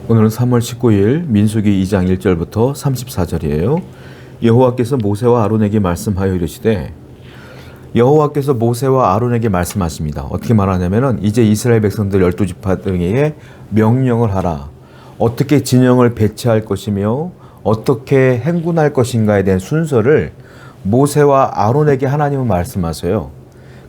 오늘은 3월 19일 민수기 2장 1절부터 34절이에요. 여호와께서 모세와 아론에게 말씀하여 이르시되, 여호와께서 모세와 아론에게 말씀하십니다. 어떻게 말하냐면은 이제 이스라엘 백성들 12지파 등에게 명령을 하라. 어떻게 진영을 배치할 것이며 어떻게 행군할 것인가에 대한 순서를 모세와 아론에게 하나님은 말씀하세요.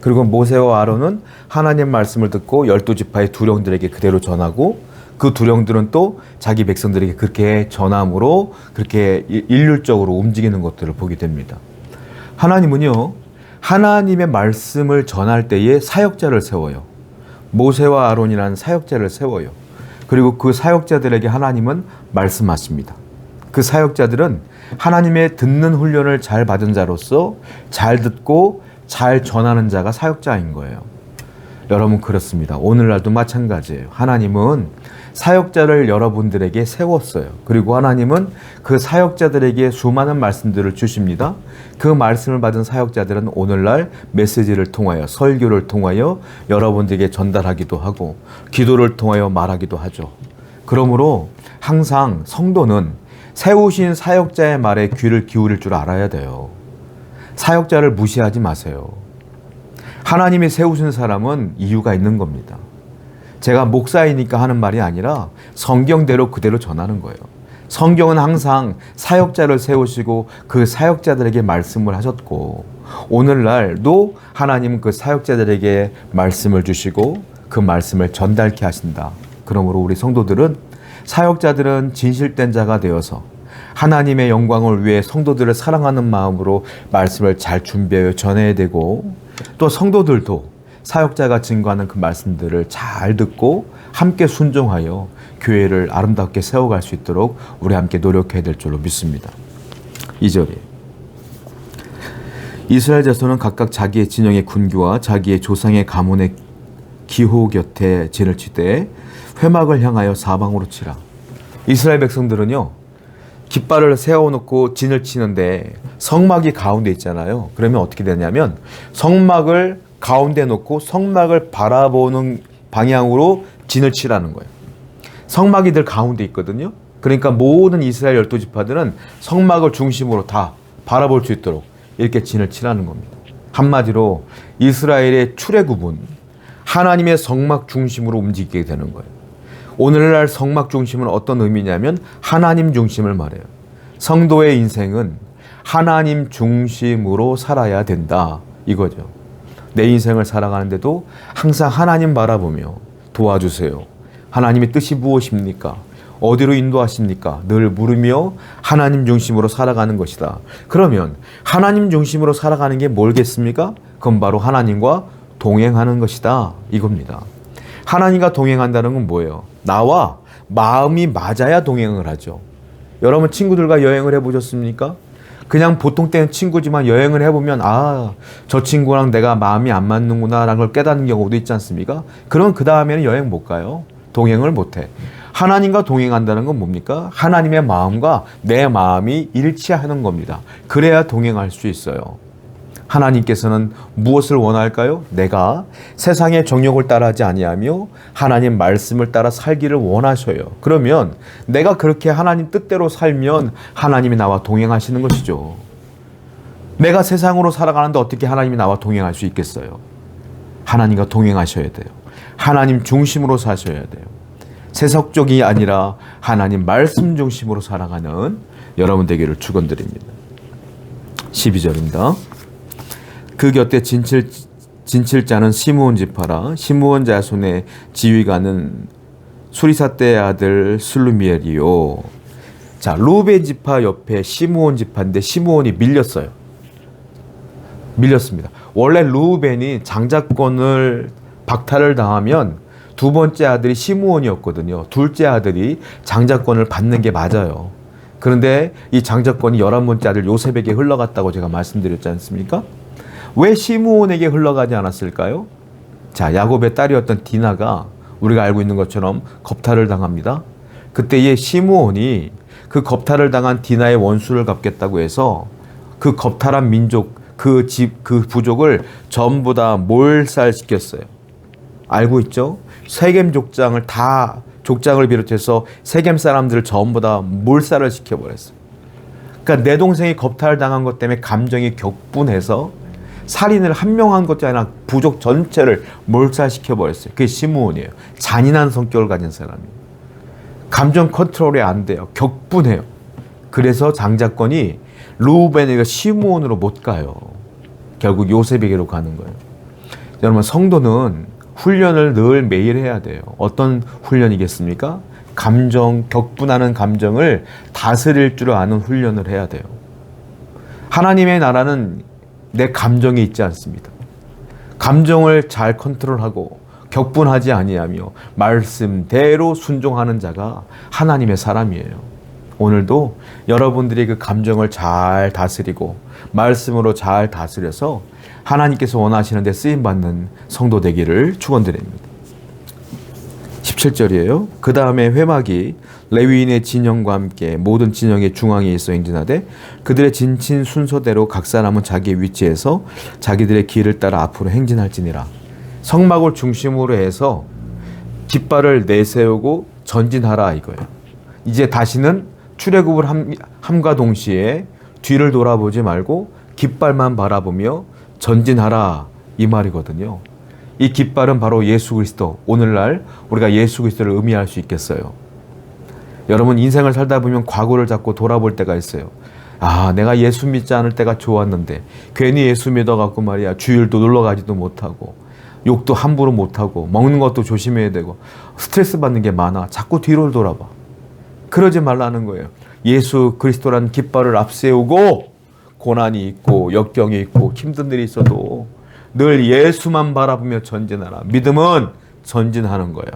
그리고 모세와 아론은 하나님 말씀을 듣고 12지파의 두령들에게 그대로 전하고, 그 두령들은 또 자기 백성들에게 그렇게 전함으로 그렇게 일률적으로 움직이는 것들을 보게 됩니다. 하나님은요, 하나님의 말씀을 전할 때에 사역자를 세워요. 모세와 아론이라는 사역자를 세워요. 그리고 그 사역자들에게 하나님은 말씀하십니다. 그 사역자들은 하나님의 듣는 훈련을 잘 받은 자로서 잘 듣고 잘 전하는 자가 사역자인 거예요. 여러분, 그렇습니다. 오늘날도 마찬가지예요. 하나님은 사역자를 여러분들에게 세웠어요. 그리고 하나님은 그 사역자들에게 수많은 말씀들을 주십니다. 그 말씀을 받은 사역자들은 오늘날 메시지를 통하여, 설교를 통하여 여러분들에게 전달하기도 하고 기도를 통하여 말하기도 하죠. 그러므로 항상 성도는 세우신 사역자의 말에 귀를 기울일 줄 알아야 돼요. 사역자를 무시하지 마세요. 하나님이 세우신 사람은 이유가 있는 겁니다. 제가 목사이니까 하는 말이 아니라 성경대로 그대로 전하는 거예요. 성경은 항상 사역자를 세우시고 그 사역자들에게 말씀을 하셨고, 오늘날도 하나님은 그 사역자들에게 말씀을 주시고 그 말씀을 전달케 하신다. 그러므로 우리 성도들은, 사역자들은 진실된 자가 되어서 하나님의 영광을 위해 성도들을 사랑하는 마음으로 말씀을 잘 준비하여 전해야 되고, 또 성도들도 사역자가 증거하는 그 말씀들을 잘 듣고 함께 순종하여 교회를 아름답게 세워갈 수 있도록 우리 함께 노력해야 될 줄로 믿습니다. 2절이에요. 이스라엘 자손은 각각 자기의 진영의 군기와 자기의 조상의 가문의 기호 곁에 진을 치되 회막을 향하여 사방으로 치라. 이스라엘 백성들은요, 깃발을 세워놓고 진을 치는데 성막이 가운데 있잖아요. 그러면 어떻게 되냐면 성막을 가운데 놓고 성막을 바라보는 방향으로 진을 치라는 거예요. 성막이 늘 가운데 있거든요. 그러니까 모든 이스라엘 12지파들은 성막을 중심으로 다 바라볼 수 있도록 이렇게 진을 치라는 겁니다. 한마디로 이스라엘의 출애굽은 하나님의 성막 중심으로 움직이게 되는 거예요. 오늘날 성막 중심은 어떤 의미냐면 하나님 중심을 말해요. 성도의 인생은 하나님 중심으로 살아야 된다, 이거죠. 내 인생을 살아가는데도 항상 하나님 바라보며 도와주세요. 하나님의 뜻이 무엇입니까? 어디로 인도하십니까? 늘 물으며 하나님 중심으로 살아가는 것이다. 그러면 하나님 중심으로 살아가는 게 뭘겠습니까? 그건 바로 하나님과 동행하는 것이다, 이겁니다. 하나님과 동행한다는 건 뭐예요? 나와 마음이 맞아야 동행을 하죠. 여러분, 친구들과 여행을 해보셨습니까? 그냥 보통 때는 친구지만 여행을 해보면 저 친구랑 내가 마음이 안 맞는구나 라는 걸 깨닫는 경우도 있지 않습니까? 그럼 그 다음에는 여행 못 가요. 동행을 못해. 하나님과 동행한다는 건 뭡니까? 하나님의 마음과 내 마음이 일치하는 겁니다. 그래야 동행할 수 있어요. 하나님께서는 무엇을 원할까요? 내가 세상의 정욕을 따라하지 아니하며 하나님 말씀을 따라 살기를 원하셔요. 그러면 내가 그렇게 하나님 뜻대로 살면 하나님이 나와 동행하시는 것이죠. 내가 세상으로 살아가는데 어떻게 하나님이 나와 동행할 수 있겠어요? 하나님과 동행하셔야 돼요. 하나님 중심으로 사셔야 돼요. 세속적이 아니라 하나님 말씀 중심으로 살아가는 여러분 되기를 축원드립니다. 12절입니다. 그 곁에 진칠자는 시므온 지파라. 시므온 자손의 지휘관은 수리사떼의 아들 슬루미엘이요. 자, 루벤 지파 옆에 시므온 지파인데 시므온이 밀렸어요. 밀렸습니다. 원래 루벤이 장자권을 박탈을 당하면 두 번째 아들이 시므온이었거든요. 둘째 아들이 장자권을 받는 게 맞아요. 그런데 이 장자권이 11번째 아들 요셉에게 흘러갔다고 제가 말씀드렸지 않습니까? 왜 시므온에게 흘러가지 않았을까요? 자, 야곱의 딸이었던 디나가 우리가 알고 있는 것처럼 겁탈을 당합니다. 그때에 시므온이 그 겁탈을 당한 디나의 원수를 갚겠다고 해서 그 겁탈한 민족, 그 부족을 전부 다 몰살시켰어요. 알고 있죠? 세겜 족장을 다 족장을 비롯해서 세겜 사람들을 전부 다 몰살을 시켜버렸어요. 그러니까 내 동생이 겁탈당한 것 때문에 감정이 격분해서 살인을 한 명 한 것도 아니라 부족 전체를 몰살시켜버렸어요. 그게 시므온이에요. 잔인한 성격을 가진 사람이에요. 감정 컨트롤이 안 돼요. 격분해요. 그래서 장자권이 르우벤에게 시므온으로 못 가요. 결국 요셉에게로 가는 거예요. 여러분, 성도는 훈련을 늘 매일 해야 돼요. 어떤 훈련이겠습니까? 격분하는 감정을 다스릴 줄 아는 훈련을 해야 돼요. 하나님의 나라는 내 감정이 있지 않습니다. 감정을 잘 컨트롤하고 격분하지 아니하며 말씀대로 순종하는 자가 하나님의 사람이에요. 오늘도 여러분들이 그 감정을 잘 다스리고 말씀으로 잘 다스려서 하나님께서 원하시는 데 쓰임받는 성도 되기를 축원드립니다. 17절이에요. 그 다음에 회막이 레위인의 진영과 함께 모든 진영의 중앙에 있어 행진하되 그들의 진친 순서대로 각 사람은 자기의 위치에서 자기들의 길을 따라 앞으로 행진할지니라. 성막을 중심으로 해서 깃발을 내세우고 전진하라 이거예요. 이제 다시는 출애굽을 함과 동시에 뒤를 돌아보지 말고 깃발만 바라보며 전진하라 이 말이거든요. 이 깃발은 바로 예수 그리스도, 오늘날 우리가 예수 그리스도를 의미할 수 있겠어요. 여러분, 인생을 살다 보면 과거를 자꾸 돌아볼 때가 있어요. 아, 내가 예수 믿지 않을 때가 좋았는데 괜히 예수 믿어갖고 말이야 주일도 놀러 가지도 못하고 욕도 함부로 못하고 먹는 것도 조심해야 되고 스트레스 받는 게 많아. 자꾸 뒤를 돌아봐. 그러지 말라는 거예요. 예수 그리스도란 깃발을 앞세우고 고난이 있고 역경이 있고 힘든 일이 있어도 늘 예수만 바라보며 전진하라. 믿음은 전진하는 거예요.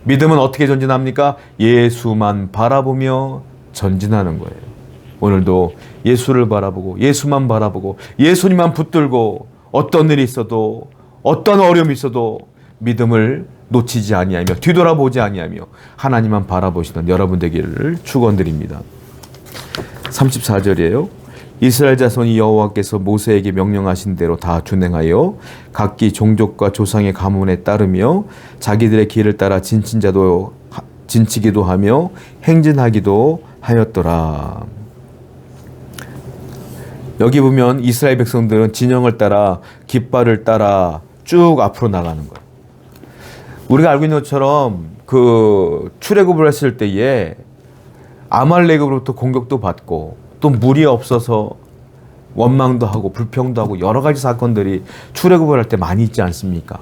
믿음은 어떻게 전진합니까? 예수만 바라보며 전진하는 거예요. 오늘도 예수를 바라보고 예수만 바라보고 예수님만 붙들고 어떤 일이 있어도 어떤 어려움이 있어도 믿음을 놓치지 아니하며 뒤돌아보지 아니하며 하나님만 바라보시는 여러분 되기를 축원드립니다. 34절이에요. 이스라엘 자손이 여호와께서 모세에게 명령하신 대로 다 준행하여 각기 종족과 조상의 가문에 따르며 자기들의 길을 따라 진치기도 하며 행진하기도 하였더라. 여기 보면 이스라엘 백성들은 진영을 따라 깃발을 따라 쭉 앞으로 나가는 거예요. 우리가 알고 있는 것처럼 그 출애굽을 했을 때에 아말렉으로부터 공격도 받고 또 물이 없어서 원망도 하고 불평도 하고 여러 가지 사건들이 출애굽을 할 때 많이 있지 않습니까?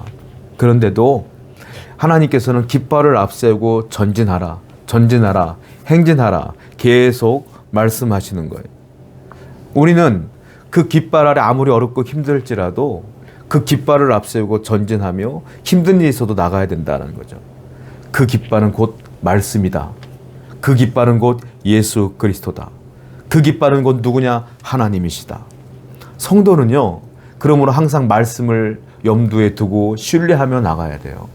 그런데도 하나님께서는 깃발을 앞세우고 전진하라, 전진하라, 행진하라 계속 말씀하시는 거예요. 우리는 그 깃발 아래 아무리 어렵고 힘들지라도 그 깃발을 앞세우고 전진하며 힘든 일이 있어도 나가야 된다는 거죠. 그 깃발은 곧 말씀이다. 그 깃발은 곧 예수 그리스도다. 그 깃발은 곧 누구냐? 하나님이시다. 성도는요, 그러므로 항상 말씀을 염두에 두고 신뢰하며 나가야 돼요.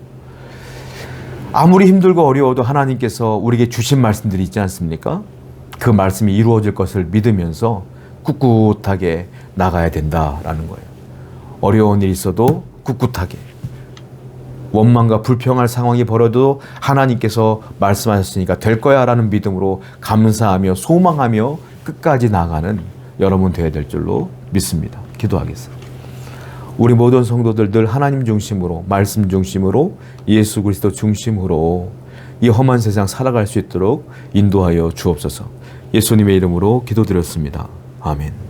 아무리 힘들고 어려워도 하나님께서 우리에게 주신 말씀들이 있지 않습니까? 그 말씀이 이루어질 것을 믿으면서 꿋꿋하게 나가야 된다라는 거예요. 어려운 일이 있어도 꿋꿋하게. 원망과 불평할 상황이 벌어도 하나님께서 말씀하셨으니까 될 거야 라는 믿음으로 감사하며 소망하며 끝까지 나가는 여러분 되어야 될 줄로 믿습니다. 기도하겠습니다. 우리 모든 성도들 늘 하나님 중심으로, 말씀 중심으로, 예수 그리스도 중심으로 이 험한 세상 살아갈 수 있도록 인도하여 주옵소서. 예수님의 이름으로 기도드렸습니다. 아멘.